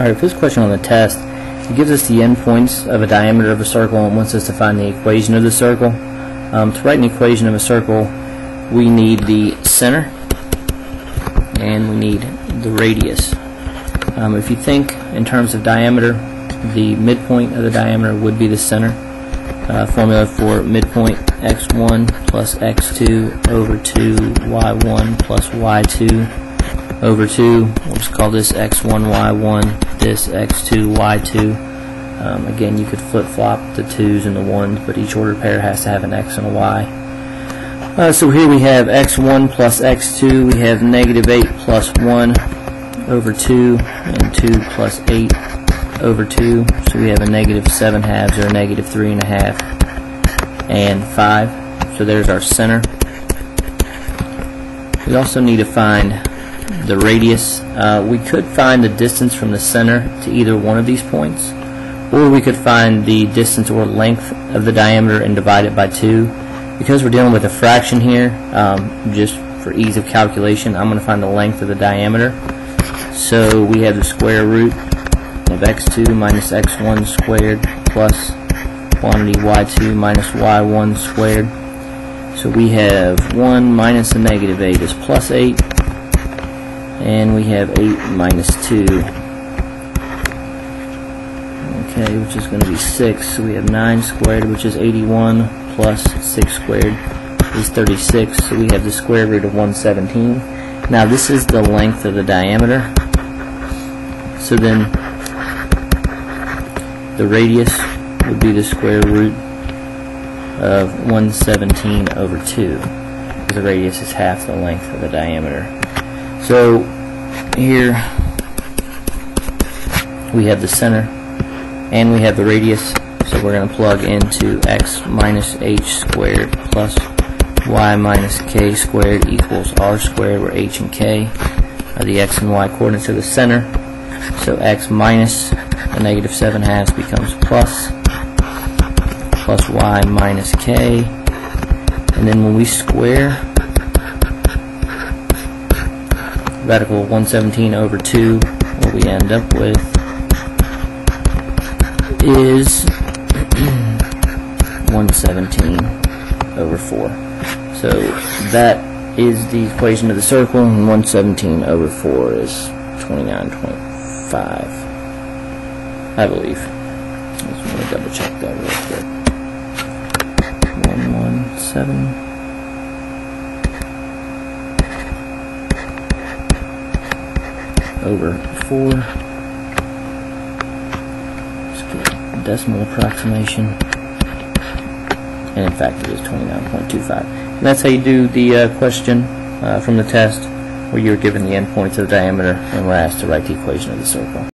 Alright, for this question on the test, it gives us the endpoints of a diameter of a circle and wants us to find the equation of the circle. To write an equation of a circle, we need the center and we need the radius. If you think in terms of diameter, the midpoint of the diameter would be the center. Formula for midpoint: x1 plus x2 over 2 y1 plus y2 over 2. We'll just call this x1 y1, this x2 y2. Again, you could flip-flop the 2's and the 1's, but each ordered pair has to have an x and a y. So here we have x1 plus x2. We have negative 8 plus 1 over 2 and 2 plus 8 over 2. So we have a negative 7 halves, or a negative 3 1/2, and 5. So there's our center. We also need to find the radius. We could find the distance from the center to either one of these points, or we could find the distance or length of the diameter and divide it by 2. Because we're dealing with a fraction here, just for ease of calculation, I'm going to find the length of the diameter. So we have the square root of x2 minus x1 squared plus quantity y2 minus y1 squared. So we have 1 minus a negative 8 is plus 8, and we have 8 minus 2, okay, which is going to be 6. So we have 9 squared, which is 81, plus 6 squared is 36. So we have the square root of 117. Now this is the length of the diameter. So then the radius would be the square root of 117 over 2, because the radius is half the length of the diameter. So here we have the center and we have the radius, so we're going to plug into x minus h squared plus y minus k squared equals r squared, where h and k are the x and y coordinates of the center. So x minus a negative 7 halves becomes plus y minus k, and then when we square radical 117 over 2, what we end up with is 117 over 4. So that is the equation of the circle, and 117 over 4 is 29.5, I believe. I just want to double check that real quick. 117 over 4. Let's get a decimal approximation. And in fact, it is 29.25. And that's how you do the question from the test, where you're given the endpoints of the diameter and we're asked to write the equation of the circle.